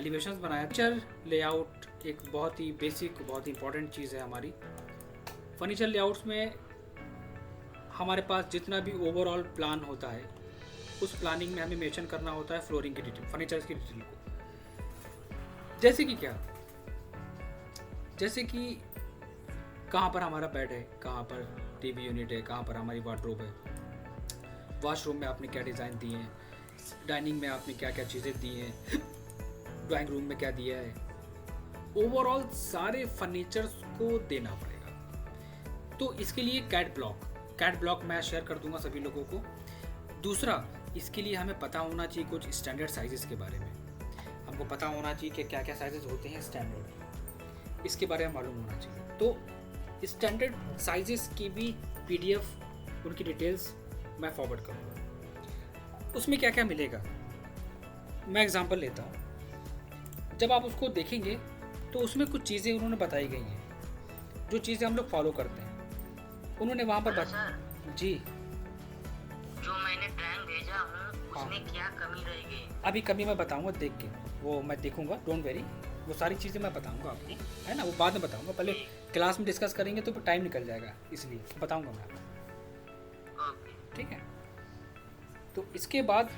Elevations बनाया। Furniture layout एक बहुत ही बेसिक, बहुत ही इंपॉर्टेंट चीज़ है हमारी। फर्नीचर लेआउट्स में हमारे पास जितना भी ओवरऑल प्लान होता है, उस प्लानिंग में हमें मेंशन करना होता है फ्लोरिंग की डिटेल, फर्नीचर की डिटेल को। जैसे कि क्या, जैसे कि कहाँ पर हमारा बेड है, कहाँ पर टीवी यूनिट है, कहाँ पर हमारी वार्डरोब है, वॉशरूम में आपने क्या डिज़ाइन दिए हैं, डाइनिंग में आपने क्या क्या चीज़ें दी हैं, ड्राइंग रूम में क्या दिया है, ओवरऑल सारे फर्नीचर्स को देना पड़ेगा। तो इसके लिए कैट ब्लॉक मैं शेयर कर दूंगा सभी लोगों को। दूसरा, इसके लिए हमें पता होना चाहिए कुछ स्टैंडर्ड साइजेस के बारे में। हमको पता होना चाहिए कि क्या क्या साइजेस होते हैं स्टैंडर्ड, इसके बारे में मालूम होना चाहिए। तो स्टैंडर्ड साइजेस की भी PDF, उनकी डिटेल्स मैं फॉरवर्ड करूँगा। उसमें क्या क्या मिलेगा, मैं एग्जांपल लेता हूँ। जब आप उसको देखेंगे तो उसमें कुछ चीज़ें उन्होंने बताई गई हैं, जो चीज़ें हम लोग फॉलो करते हैं। उन्होंने वहाँ पर जी, जो मैंने ड्राइंग भेजा हूँ उसमें क्या कमी रहेगी? अभी कमी मैं बताऊँगा देख के, वो मैं देखूँगा, डोंट वेरी, वो सारी चीज़ें मैं बताऊँगा आपको, है ना, वो बाद में बताऊँगा। पहले क्लास में डिस्कस करेंगे तो टाइम निकल जाएगा, इसलिए बताऊँगा मैं आपको, ठीक है। तो इसके बाद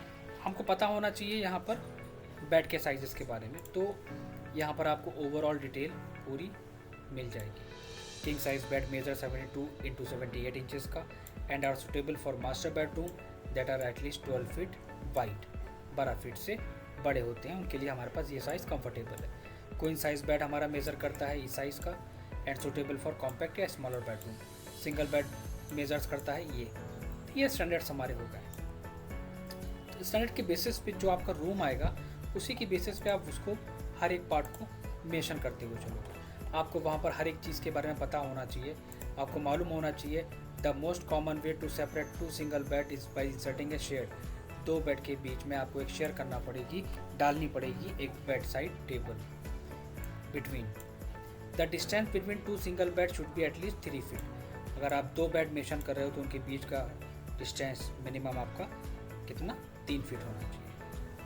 हमको पता होना चाहिए यहाँ पर बेड के साइजेस के बारे में। तो यहाँ पर आपको ओवरऑल डिटेल पूरी मिल जाएगी। King size bed measure 72 × 78 inches का and are suitable for master bedroom that are at least 12 feet wide. 12 feet से बड़े होते हैं, उनके लिए हमारे पास ये साइज़ कंफर्टेबल है। क्वीन साइज बेड हमारा मेज़र करता है इस साइज़ का एंड सुटेबल फॉर कॉम्पैक्ट या smaller bedroom. Single bed measures करता है ये स्टैंडर्ड्स हमारे हो गए। तो स्टैंडर्ड के बेसिस पे जो आपका रूम आएगा, उसी के बेसिस पे आप उसको हर एक पार्ट को मेंशन करते हुए चलोगे। आपको वहाँ पर हर एक चीज़ के बारे में पता होना चाहिए। आपको मालूम होना चाहिए the most common way to separate 2 single bed is by inserting a shed. 2 bed के बीच में आपको एक शेयर करना पड़ेगी, डालनी पड़ेगी एक bed side table between. The distance between 2 single bed should be at least 3 feet. अगर आप 2 बेड मेंशन कर रहे हो तो उनके बीच का डिस्टेंस मिनिमम आपका कितना, 3 फीट होना चाहिए।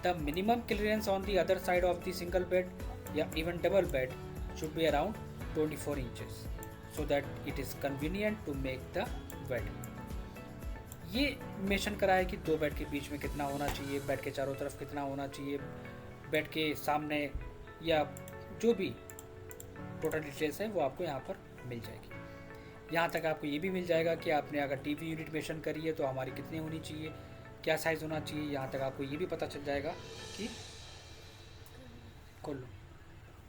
The minimum clearance on the other side of the single bed या even double bed should be around 24 inches so that it is convenient to make the bed। ये मेंशन करा है कि 2 bed के बीच में कितना होना चाहिए, बेड के चारों तरफ कितना होना चाहिए, बेड के सामने, या जो भी टोटल डिटेल्स है वो आपको यहाँ पर मिल जाएगी। यहाँ तक आपको ये भी मिल जाएगा कि आपने अगर टीवी यूनिट मेंशन करी है तो हमारी कितनी होनी चाहिए, क्या साइज़ होना चाहिए। यहाँ तक आपको ये भी पता चल जाएगा कि खोल लो,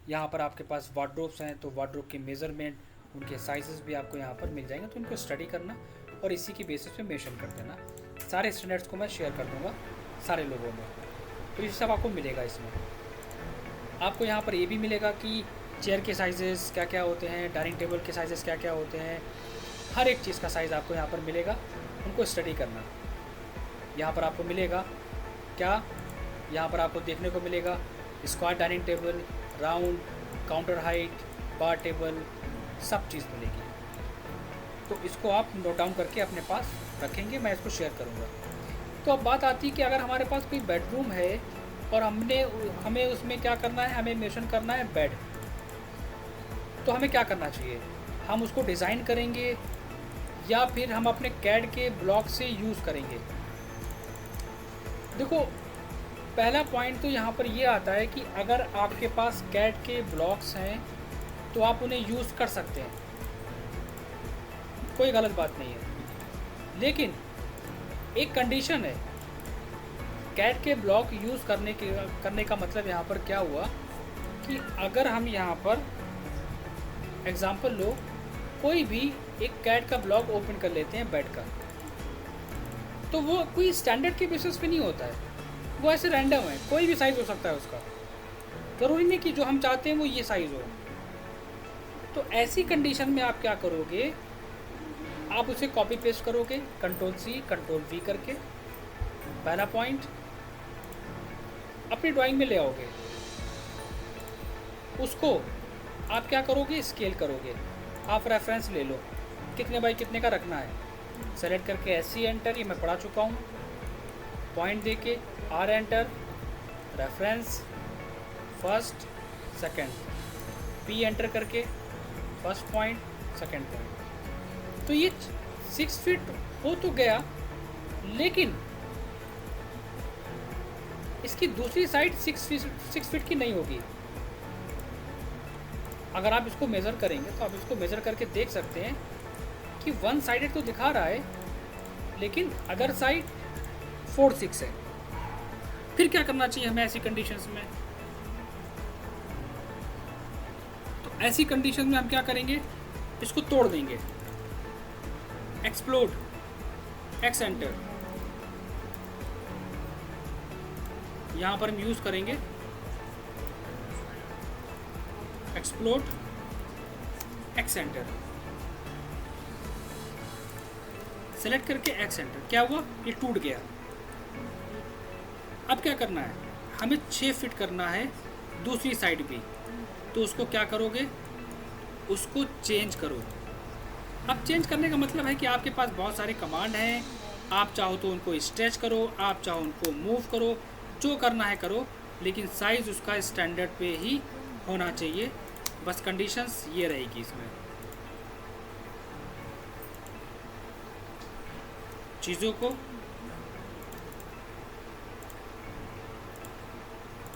यहाँ पर आपके पास वार्डरोब्स हैं तो वार्डरोब के मेज़रमेंट, उनके साइजेस भी आपको यहाँ पर मिल जाएंगे। तो उनको स्टडी करना और इसी की बेसिस पे मेंशन कर देना। सारे स्टैंडर्ड्स को मैं शेयर कर दूँगा सारे लोगों में, तो ये सब आपको मिलेगा। इसमें आपको यहाँ पर ये भी मिलेगा कि चेयर के साइजेस क्या क्या होते हैं, डाइनिंग टेबल के साइजेस क्या क्या होते हैं, हर एक चीज़ का साइज़ आपको यहाँ पर मिलेगा। उनको स्टडी करना। यहाँ पर आपको मिलेगा क्या, यहाँ पर आपको देखने को मिलेगा square dining table, round, counter height, bar table, सब चीज़ मिलेगी। तो इसको आप नोट डाउन करके अपने पास रखेंगे, मैं इसको शेयर करूँगा। तो अब बात आती है कि अगर हमारे पास कोई बेडरूम है और हमें उसमें क्या करना है, हमें मेंशन करना है बेड, तो हमें क्या करना चाहिए, हम उसको डिज़ाइन करेंगे या फिर हम अपने कैड के ब्लॉक से यूज़ करेंगे। देखो, पहला पॉइंट तो यहाँ पर ये आता है कि अगर आपके पास कैड के ब्लॉक्स हैं तो आप उन्हें यूज़ कर सकते हैं, कोई गलत बात नहीं है। लेकिन एक कंडीशन है, कैड के ब्लॉक यूज़ करने का मतलब यहाँ पर क्या हुआ कि अगर हम यहाँ पर एग्जांपल लो, कोई भी एक कैड का ब्लॉक ओपन कर लेते हैं बेड का, तो वो कोई स्टैंडर्ड के बेसिस पे नहीं होता है, वो ऐसे रैंडम है, कोई भी साइज़ हो सकता है उसका। ज़रूरी नहीं कि जो हम चाहते हैं वो ये साइज़ हो। तो ऐसी कंडीशन में आप क्या करोगे, आप उसे कॉपी पेस्ट करोगे Ctrl+C Ctrl+V करके। पहला पॉइंट अपनी ड्राइंग में ले आओगे, उसको आप क्या करोगे, स्केल करोगे। आप रेफरेंस ले लो, कितने बाई कितने का रखना है, सेलेक्ट करके SC एंटर, ये मैं पढ़ा चुका हूँ। पॉइंट देके R enter, reference first second, P enter करके फर्स्ट पॉइंट सेकंड पॉइंट। तो ये 6 फीट हो तो गया, लेकिन इसकी दूसरी साइड 6 फीट की नहीं होगी। अगर आप इसको मेज़र करेंगे तो आप इसको मेज़र करके देख सकते हैं कि वन साइडेड तो दिखा रहा है, लेकिन अदर साइड 4-6 है। फिर क्या करना चाहिए हमें ऐसी कंडीशंस में? तो ऐसी कंडीशन में हम क्या करेंगे, इसको तोड़ देंगे। एक्सप्लोड, एक्स एंटर, यहाँ पर हम यूज़ करेंगे एक्सप्लोड एक्स एंटर, सेलेक्ट करके एक्स एंटर। क्या हुआ, ये टूट गया। अब क्या करना है, हमें 6 फीट करना है दूसरी साइड भी। तो उसको क्या करोगे, उसको चेंज करो। अब चेंज करने का मतलब है कि आपके पास बहुत सारे कमांड हैं, आप चाहो तो उनको स्ट्रेच करो, आप चाहो उनको मूव करो, जो करना है करो, लेकिन साइज़ उसका स्टैंडर्ड पे ही होना चाहिए। बस कंडीशंस ये रहेगी इसमें। चीज़ों को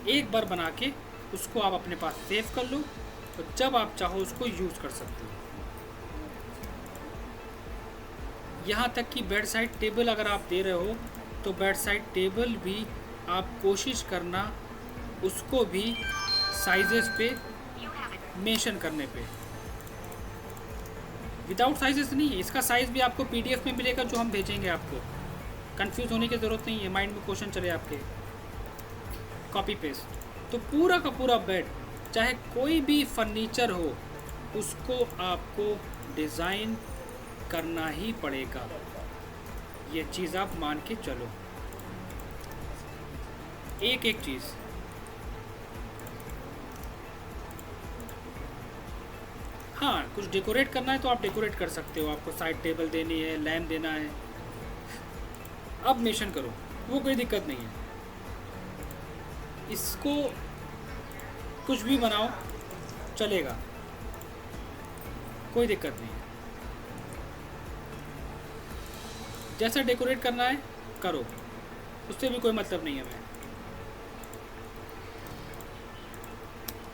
एक बार बना के उसको आप अपने पास सेव कर लो, और जब आप चाहो उसको यूज़ कर सकते हो। यहाँ तक कि बेड साइड टेबल अगर आप दे रहे हो तो बेड साइड टेबल भी आप कोशिश करना उसको भी साइजेस पे मेंशन करने पे। विदाउट साइजेस नहीं है, इसका साइज़ भी आपको पीडीएफ में मिलेगा जो हम भेजेंगे आपको। कंफ्यूज होने की ज़रूरत नहीं है, माइंड में क्वेश्चन चले आपके। Copy paste. तो पूरा का पूरा बेड, चाहे कोई भी फर्नीचर हो, उसको आपको डिज़ाइन करना ही पड़ेगा। ये चीज़ आप मान के चलो। एक एक चीज़। हाँ, कुछ डेकोरेट करना है तो आप डेकोरेट कर सकते हो। आपको साइड टेबल देनी है, लैम्प देना है, अब मेंशन करो, वो कोई दिक्कत नहीं है। इसको कुछ भी बनाओ चलेगा, कोई दिक्कत नहीं है। जैसा डेकोरेट करना है करो, उससे भी कोई मतलब नहीं है हमें।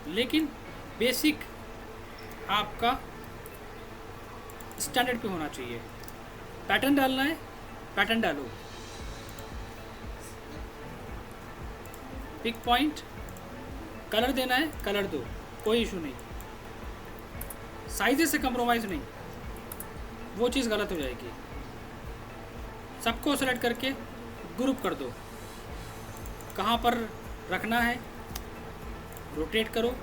लेकिन बेसिक आपका स्टैंडर्ड पे होना चाहिए। पैटर्न डालना है, पैटर्न डालो। पिक पॉइंट, कलर देना है, कलर दो, कोई इशू नहीं। साइजेस से कंप्रोमाइज़ नहीं, वो चीज़ गलत हो जाएगी। सबको सेलेक्ट करके ग्रुप कर दो, कहाँ पर रखना है रोटेट करो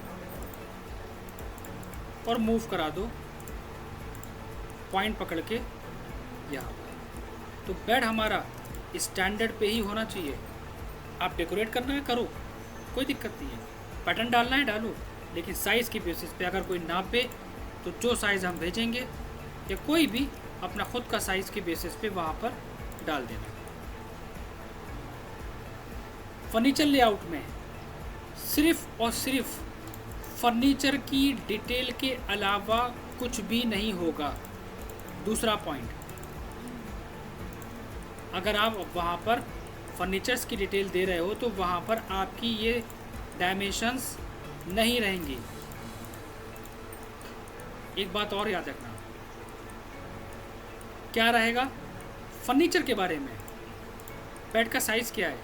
और मूव करा दो, पॉइंट पकड़ के यहाँ पर। तो बेड हमारा स्टैंडर्ड पे ही होना चाहिए। आप डेकोरेट करना है करो, कोई दिक्कत नहीं है। पैटर्न डालना है डालो, लेकिन साइज़ की बेसिस पे अगर कोई नापे तो जो साइज़ हम भेजेंगे या कोई भी अपना खुद का साइज़ के बेसिस पे वहाँ पर डाल देना। फर्नीचर लेआउट में सिर्फ और सिर्फ फर्नीचर की डिटेल के अलावा कुछ भी नहीं होगा। दूसरा पॉइंट, अगर आप वहाँ पर फर्नीचर्स की डिटेल दे रहे हो तो वहाँ पर आपकी ये डायमेंशंस नहीं रहेंगी। एक बात और याद रखना, क्या रहेगा फर्नीचर के बारे में। बेड का साइज़ क्या है,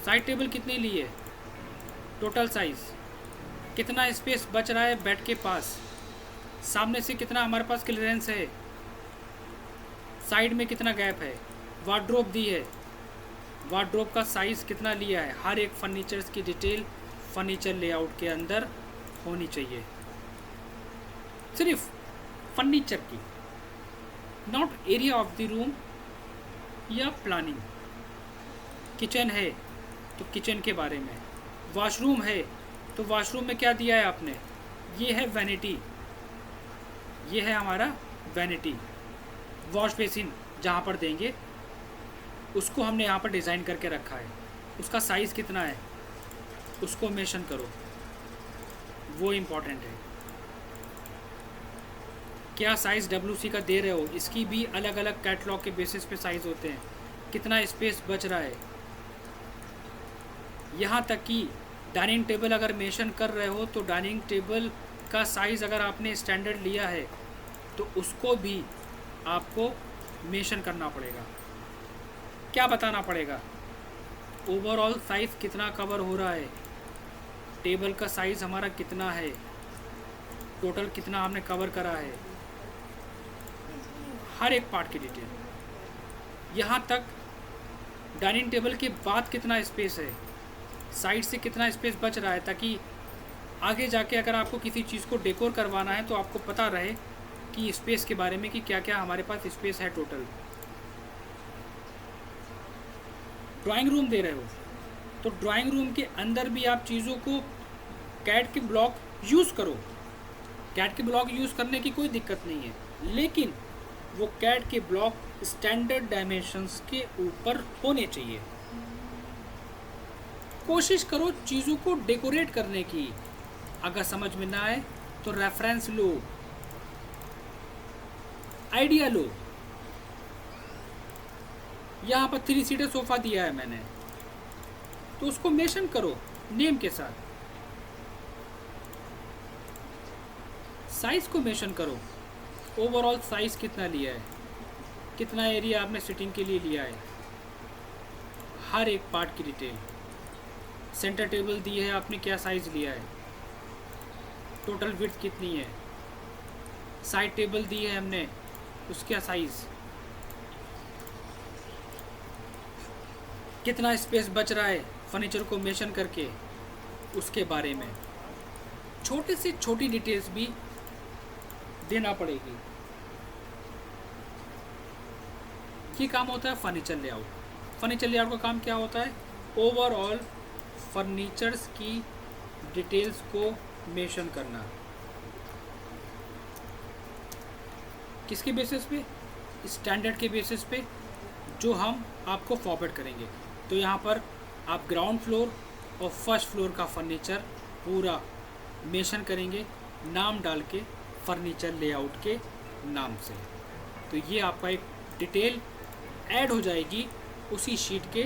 साइड टेबल कितनी ली है, टोटल साइज़, कितना स्पेस बच रहा है बेड के पास, सामने से कितना हमारे पास क्लियरेंस है, साइड में कितना गैप है, वार्डरोब दी है, वार्डरोब का साइज़ कितना लिया है। हर एक फर्नीचर्स की डिटेल फर्नीचर लेआउट के अंदर होनी चाहिए, सिर्फ फर्नीचर की, not area of the room या प्लानिंग। किचन है तो किचन के बारे में, वॉशरूम है तो वॉशरूम में क्या दिया है आपने, ये है वैनिटी, ये है हमारा वैनिटी। वॉश बेसिन जहाँ पर देंगे उसको हमने यहाँ पर डिज़ाइन करके रखा है, उसका साइज़ कितना है, उसको मेंशन करो, वो इम्पोर्टेंट है। क्या साइज़ WC का दे रहे हो, इसकी भी अलग अलग कैटलॉग के बेसिस पे साइज़ होते हैं। कितना स्पेस बच रहा है, यहाँ तक कि डाइनिंग टेबल अगर मेंशन कर रहे हो तो डाइनिंग टेबल का साइज़ अगर आपने स्टैंडर्ड लिया है तो उसको भी आपको मेंशन करना पड़ेगा। क्या बताना पड़ेगा, ओवरऑल साइज़ कितना कवर हो रहा है, टेबल का साइज़ हमारा कितना है, टोटल कितना हमने कवर करा है, हर एक पार्ट की डिटेल। यहाँ तक डाइनिंग टेबल के बाद कितना स्पेस है, साइड से कितना स्पेस बच रहा है, ताकि आगे जाके अगर आपको किसी चीज़ को डेकोर करवाना है तो आपको पता रहे कि स्पेस के बारे में कि क्या क्या हमारे पास स्पेस है टोटल। ड्राइंग रूम दे रहे हो तो ड्राइंग रूम के अंदर भी आप चीज़ों को कैट के ब्लॉक यूज़ करो। कैट के ब्लॉक यूज़ करने की कोई दिक्कत नहीं है, लेकिन वो कैट के ब्लॉक स्टैंडर्ड डायमेंशंस के ऊपर होने चाहिए। कोशिश करो चीज़ों को डेकोरेट करने की। अगर समझ में ना आए तो रेफरेंस लो, आइडिया लो। यहाँ पर 3 सीटर सोफ़ा दिया है मैंने, तो उसको मेंशन करो नेम के साथ, साइज़ को मेंशन करो, ओवरऑल साइज़ कितना लिया है, कितना एरिया आपने सिटिंग के लिए लिया है, हर एक पार्ट की डिटेल। सेंटर टेबल दी है आपने, क्या साइज़ लिया है, टोटल विड्थ कितनी है, साइड टेबल दी है हमने, उसका साइज़, कितना स्पेस बच रहा है फर्नीचर को मेंशन करके, उसके बारे में छोटे से छोटी डिटेल्स भी देना पड़ेगी। ये काम होता है फर्नीचर लेआउट। फर्नीचर लेआउट का काम क्या होता है, ओवरऑल फर्नीचर्स की डिटेल्स को मेंशन करना। किसके बेसिस पे, स्टैंडर्ड के बेसिस पे जो हम आपको फॉरवर्ड करेंगे। तो यहाँ पर आप ग्राउंड फ्लोर और फर्स्ट फ्लोर का फर्नीचर पूरा मेंशन करेंगे नाम डाल के, फर्नीचर लेआउट के नाम से। तो ये आपका एक डिटेल ऐड हो जाएगी उसी शीट के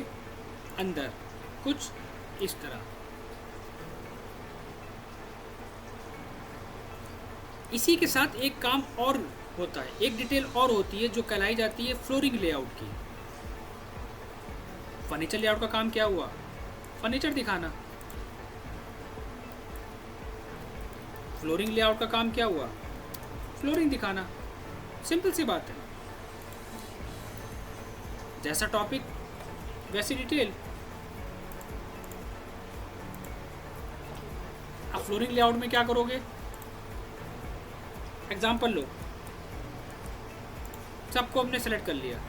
अंदर, कुछ इस तरह। इसी के साथ एक काम और होता है, एक डिटेल और होती है जो कहलाई जाती है फ्लोरिंग लेआउट की। फर्नीचर लेआउट का काम क्या हुआ, फर्नीचर दिखाना। फ्लोरिंग लेआउट का काम क्या हुआ, फ्लोरिंग दिखाना। सिंपल सी बात है, जैसा टॉपिक वैसी डिटेल। अब फ्लोरिंग लेआउट में क्या करोगे, एग्जाम्पल लो, सबको हमने सेलेक्ट कर लिया,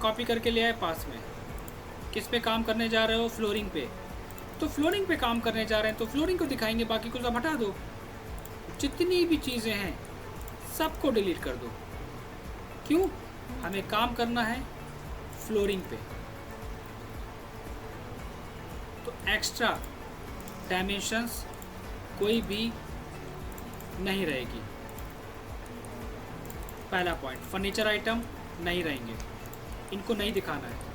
कॉपी करके ले आए पास में। किस पे काम करने जा रहे हो, फ्लोरिंग पे, तो फ्लोरिंग पे काम करने जा रहे हैं तो फ्लोरिंग को दिखाएंगे, बाकी को सब हटा दो। जितनी भी चीज़ें हैं सबको डिलीट कर दो। क्यों, हमें काम करना है फ्लोरिंग पे। तो एक्स्ट्रा डायमेंशंस कोई भी नहीं रहेगी। पहला पॉइंट, फर्नीचर आइटम नहीं रहेंगे, इनको नहीं दिखाना है।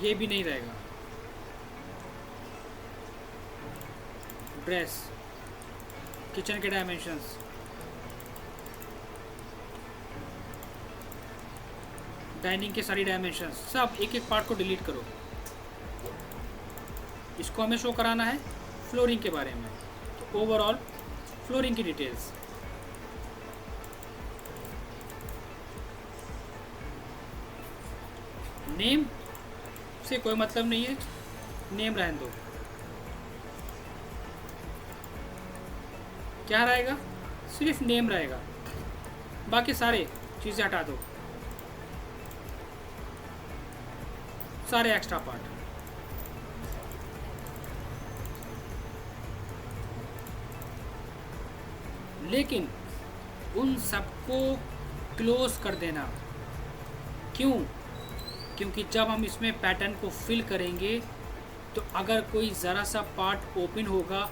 ये भी नहीं रहेगा। ड्रेस, किचन के डायमेंशंस, डाइनिंग के सारी डायमेंशंस, सब एक एक पार्ट को डिलीट करो। इसको हमें शो कराना है फ्लोरिंग के बारे में, तो ओवरऑल फ्लोरिंग की डिटेल्स। नेम से कोई मतलब नहीं है, नेम रहने दो। क्या रहेगा, सिर्फ नेम रहेगा, बाकी सारे चीज़ें हटा दो, सारे एक्स्ट्रा पार्ट। लेकिन उन सबको क्लोज कर देना। क्यों, क्योंकि जब हम इसमें पैटर्न को फिल करेंगे तो अगर कोई ज़रा सा पार्ट ओपन होगा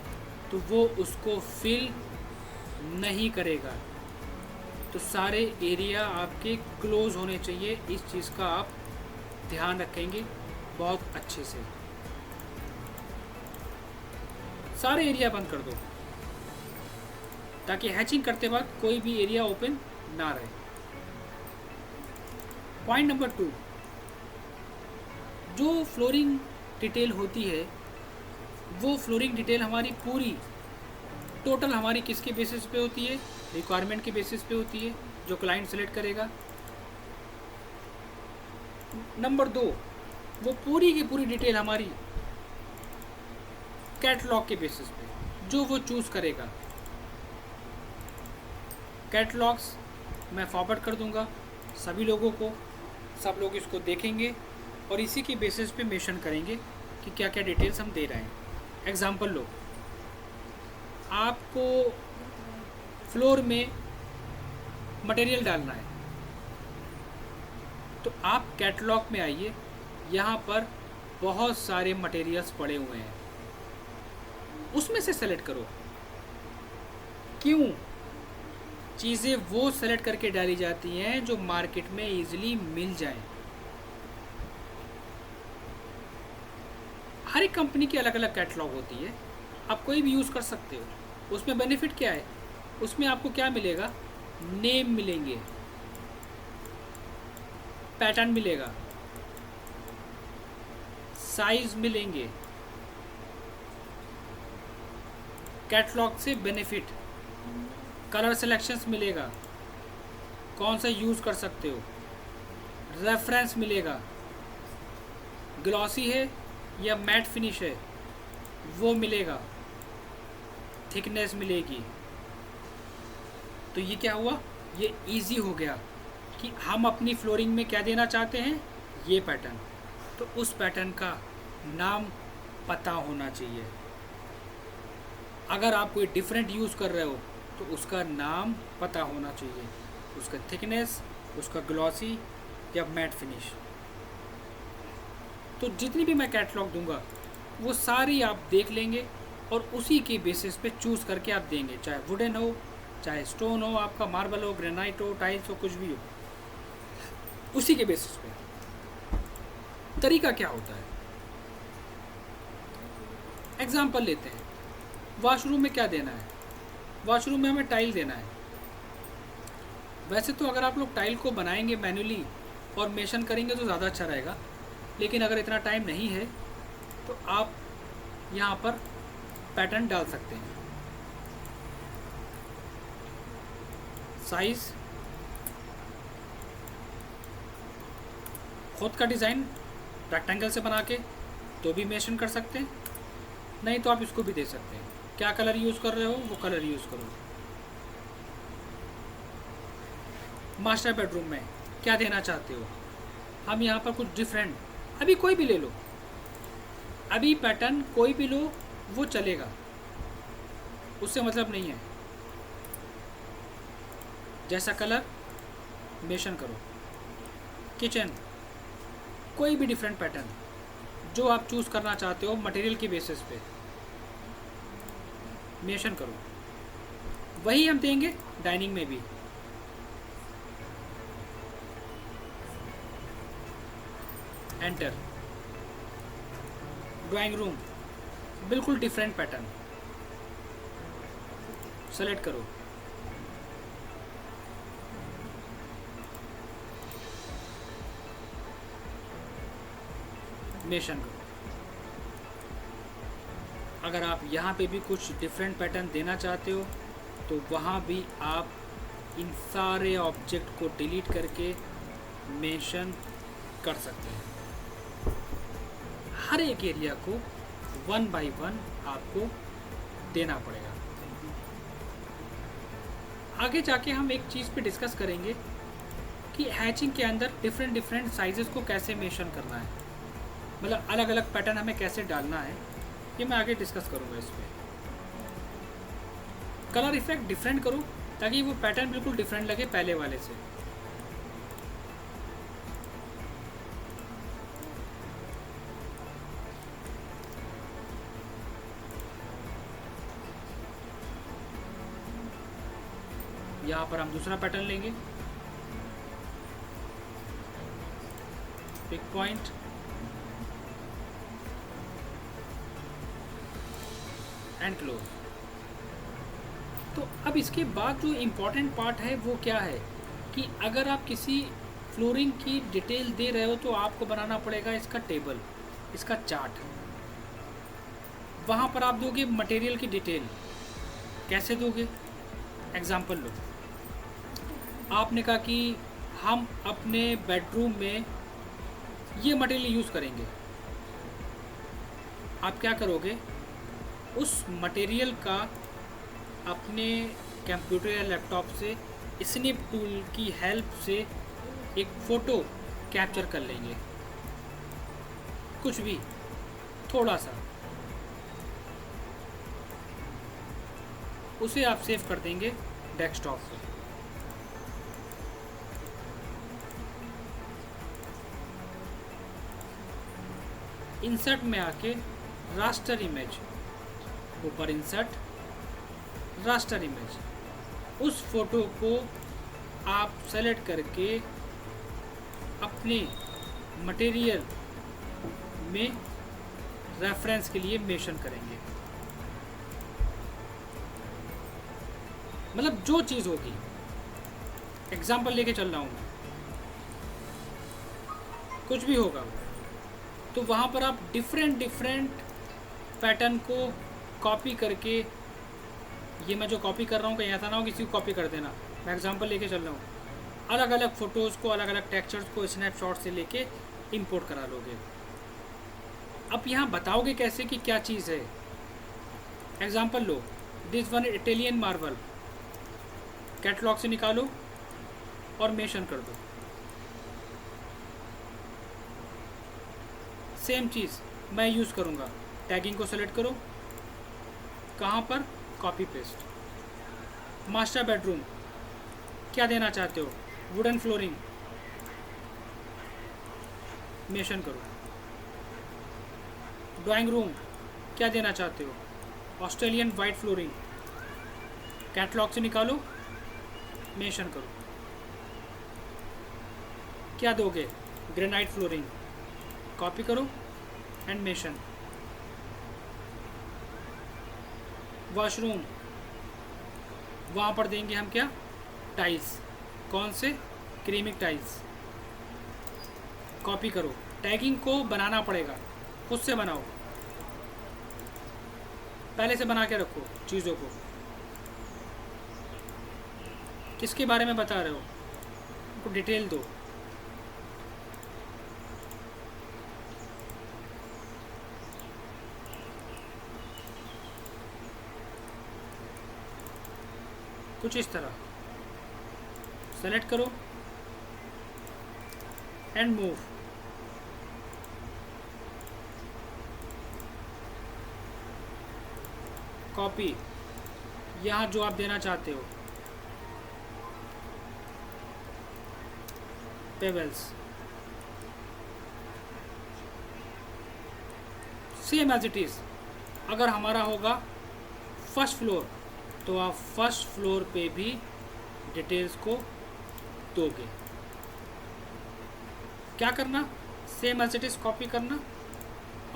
तो वो उसको फिल नहीं करेगा। तो सारे एरिया आपके क्लोज होने चाहिए, इस चीज़ का आप ध्यान रखेंगे बहुत अच्छे से। सारे एरिया बंद कर दो ताकि हैचिंग करते वक्त कोई भी एरिया ओपन ना रहे। पॉइंट नंबर 2, जो फ्लोरिंग डिटेल होती है वो फ्लोरिंग डिटेल हमारी पूरी टोटल हमारी किसके बेसिस पे होती है? रिक्वायरमेंट के बेसिस पे होती है, जो क्लाइंट सेलेक्ट करेगा। नंबर 2, वो पूरी की पूरी डिटेल हमारी कैटलॉग के बेसिस पे जो वो चूज़ करेगा। कैटलॉग्स मैं फॉरवर्ड कर दूंगा सभी लोगों को, सब लोग इसको देखेंगे और इसी के बेसिस पे मेंशन करेंगे कि क्या क्या डिटेल्स हम दे रहे हैं। एग्जांपल लो, आपको फ्लोर में मटेरियल डालना है तो आप कैटलॉग में आइए, यहाँ पर बहुत सारे मटेरियल्स पड़े हुए हैं, उसमें से सेलेक्ट करो। क्यों? चीज़ें वो सेलेक्ट करके डाली जाती हैं जो मार्केट में इजीली मिल जाएं। हर एक कंपनी की अलग अलग कैटलॉग होती है, आप कोई भी यूज़ कर सकते हो। उसमें बेनिफिट क्या है? उसमें आपको क्या मिलेगा? नेम मिलेंगे, पैटर्न मिलेगा, साइज मिलेंगे, कैटलॉग से बेनिफिट, कलर सिलेक्शंस मिलेगा, कौन सा यूज़ कर सकते हो, रेफरेंस मिलेगा, ग्लॉसी है या मैट फिनिश है वो मिलेगा, थिकनेस मिलेगी। तो ये क्या हुआ? ये इजी हो गया कि हम अपनी फ्लोरिंग में क्या देना चाहते हैं, ये पैटर्न। तो उस पैटर्न का नाम पता होना चाहिए। अगर आप कोई डिफरेंट यूज़ कर रहे हो तो उसका नाम पता होना चाहिए, उसका थिकनेस, उसका ग्लॉसी या मैट फिनिश। तो जितनी भी मैं कैटलॉग दूंगा वो सारी आप देख लेंगे और उसी के बेसिस पे चूज़ करके आप देंगे, चाहे वुडन हो, चाहे स्टोन हो, आपका मार्बल हो, ग्रेनाइट हो, टाइल्स हो, कुछ भी हो, उसी के बेसिस पे। तरीका क्या होता है? एग्जाम्पल लेते हैं, वॉशरूम में क्या देना है? वॉशरूम में हमें टाइल देना है। वैसे तो अगर आप लोग टाइल को बनाएंगे मैन्युअली और मेशन करेंगे तो ज़्यादा अच्छा रहेगा, लेकिन अगर इतना टाइम नहीं है तो आप यहाँ पर पैटर्न डाल सकते हैं। साइज, खुद का डिज़ाइन रेक्टेंगल से बना के तो भी मेंशन कर सकते हैं, नहीं तो आप इसको भी दे सकते हैं। क्या कलर यूज़ कर रहे हो वो कलर यूज़ करो। मास्टर बेडरूम में क्या देना चाहते हो? हम यहाँ पर कुछ डिफरेंट, अभी कोई भी ले लो, अभी पैटर्न कोई भी लो वो चलेगा, उससे मतलब नहीं है। जैसा कलर मेंशन करो। किचन, कोई भी डिफरेंट पैटर्न जो आप चूज़ करना चाहते हो मटेरियल के बेसिस पे मेंशन करो। वही हम देंगे डाइनिंग में भी। एंटर। ड्राइंग रूम, बिल्कुल डिफरेंट पैटर्न सेलेक्ट करो। मेंशन करो। अगर आप यहाँ पे भी कुछ डिफरेंट पैटर्न देना चाहते हो तो वहाँ भी आप इन सारे ऑब्जेक्ट को डिलीट करके मेंशन कर सकते हैं। हर एक एरिया को 1 बाय 1 आपको देना पड़ेगा। आगे जाके हम एक चीज़ पे डिस्कस करेंगे कि हैचिंग के अंदर डिफरेंट साइजेस को कैसे मेंशन करना है, मतलब अलग अलग पैटर्न हमें कैसे डालना है, ये मैं आगे डिस्कस करूँगा। इस पर कलर इफेक्ट डिफरेंट करो ताकि वो पैटर्न बिल्कुल डिफरेंट लगे पहले वाले से। यहाँ पर हम दूसरा पैटर्न लेंगे, पिक पॉइंट, एंड क्लोज। तो अब इसके बाद जो इम्पोर्टेंट पार्ट है वो क्या है कि अगर आप किसी फ्लोरिंग की डिटेल दे रहे हो तो आपको बनाना पड़ेगा इसका टेबल, इसका चार्ट। वहाँ पर आप दोगे मटेरियल की डिटेल। कैसे दोगे? एग्जाम्पल लो, आपने कहा कि हम अपने बेडरूम में ये मटेरियल यूज़ करेंगे। आप क्या करोगे, उस मटेरियल का अपने कंप्यूटर या लैपटॉप से स्नैप टूल की हेल्प से एक फ़ोटो कैप्चर कर लेंगे, कुछ भी थोड़ा सा, उसे आप सेव कर देंगे डेस्कटॉप पे। इंसर्ट में आके रास्टर इमेज, ऊपर इंसर्ट रास्टर इमेज, उस फोटो को आप सेलेक्ट करके अपने मटेरियल में रेफरेंस के लिए मेंशन करेंगे। मतलब जो चीज़ होगी, एग्जाम्पल लेके चल रहा हूँ, कुछ भी होगा तो वहाँ पर आप डिफरेंट पैटर्न को कॉपी करके, ये मैं जो कॉपी कर रहा हूँ कहीं ऐसा ना हो किसी को कॉपी कर देना, मैं एग्जांपल लेके चल रहा हूँ, अलग अलग फ़ोटोज़ को, अलग अलग टेक्सचर्स को स्नैपशॉट से लेके इंपोर्ट करा लोगे। अब यहाँ बताओगे कैसे कि क्या चीज़ है। Example low, this one Italian marble, catalogue से निकालो और मेंशन कर दो। सेम चीज़ मैं यूज़ करूँगा, टैगिंग को सेलेक्ट करो, कहाँ पर, कॉपी पेस्ट। मास्टर बेडरूम क्या देना चाहते हो, वुडन फ्लोरिंग, मेंशन करो। ड्राइंग रूम क्या देना चाहते हो, ऑस्ट्रेलियन वाइट फ्लोरिंग, कैटलॉग से निकालो, मेंशन करो। क्या दोगे, ग्रेनाइट फ्लोरिंग, कॉपी करो एंड मेंशन। वॉशरूम, वहाँ पर देंगे हम क्या, टाइल्स, कौन से, क्रीमिक टाइल्स, कॉपी करो। टैगिंग को बनाना पड़ेगा, खुद से बनाओ, पहले से बना के रखो चीज़ों को। किसके बारे में बता रहे हो, उनको डिटेल दो। कुछ इस तरह सेलेक्ट करो एंड मूव। कॉपी, यहाँ जो आप देना चाहते हो, pebbles, same as it is. अगर हमारा होगा फर्स्ट फ्लोर तो आप फर्स्ट फ्लोर पे भी डिटेल्स को दोगे। क्या करना, same as it is copy करना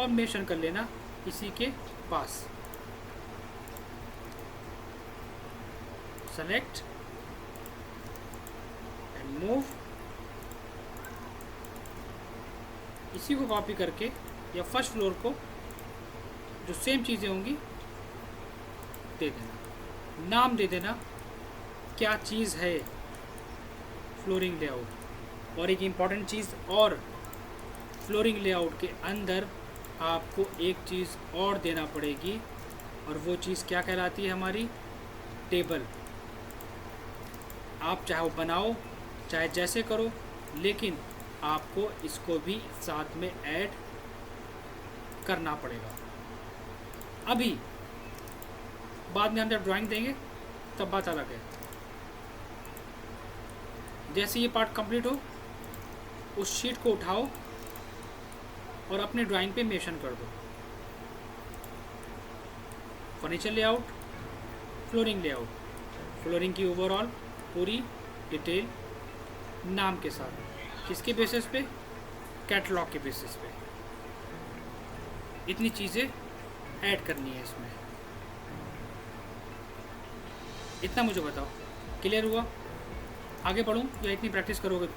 और मेंशन कर लेना इसी के पास। Select and move. इसी को कॉपी करके या फर्स्ट फ्लोर को जो सेम चीज़ें होंगी दे देना, नाम दे देना क्या चीज़ है, फ्लोरिंग लेआउट। और एक इम्पॉर्टेंट चीज़ और, फ्लोरिंग लेआउट के अंदर आपको एक चीज़ और देना पड़ेगी, और वो चीज़ क्या कहलाती है, हमारी टेबल। आप चाहे वो बनाओ चाहे जैसे करो, लेकिन आपको इसको भी साथ में ऐड करना पड़ेगा। अभी बाद में हम जब ड्राइंग देंगे तब बात अलग है। जैसे ये पार्ट कंप्लीट हो, उस शीट को उठाओ और अपने ड्राइंग पे मेंशन कर दो। Furniture layout, flooring layout, flooring की ओवरऑल, पूरी डिटेल नाम के साथ, किसके बेसिस पे, कैटलॉग के बेसिस पे। इतनी चीज़ें ऐड करनी है इसमें। इतना मुझे बताओ, क्लियर हुआ? आगे बढ़ूँ या इतनी प्रैक्टिस करोगे?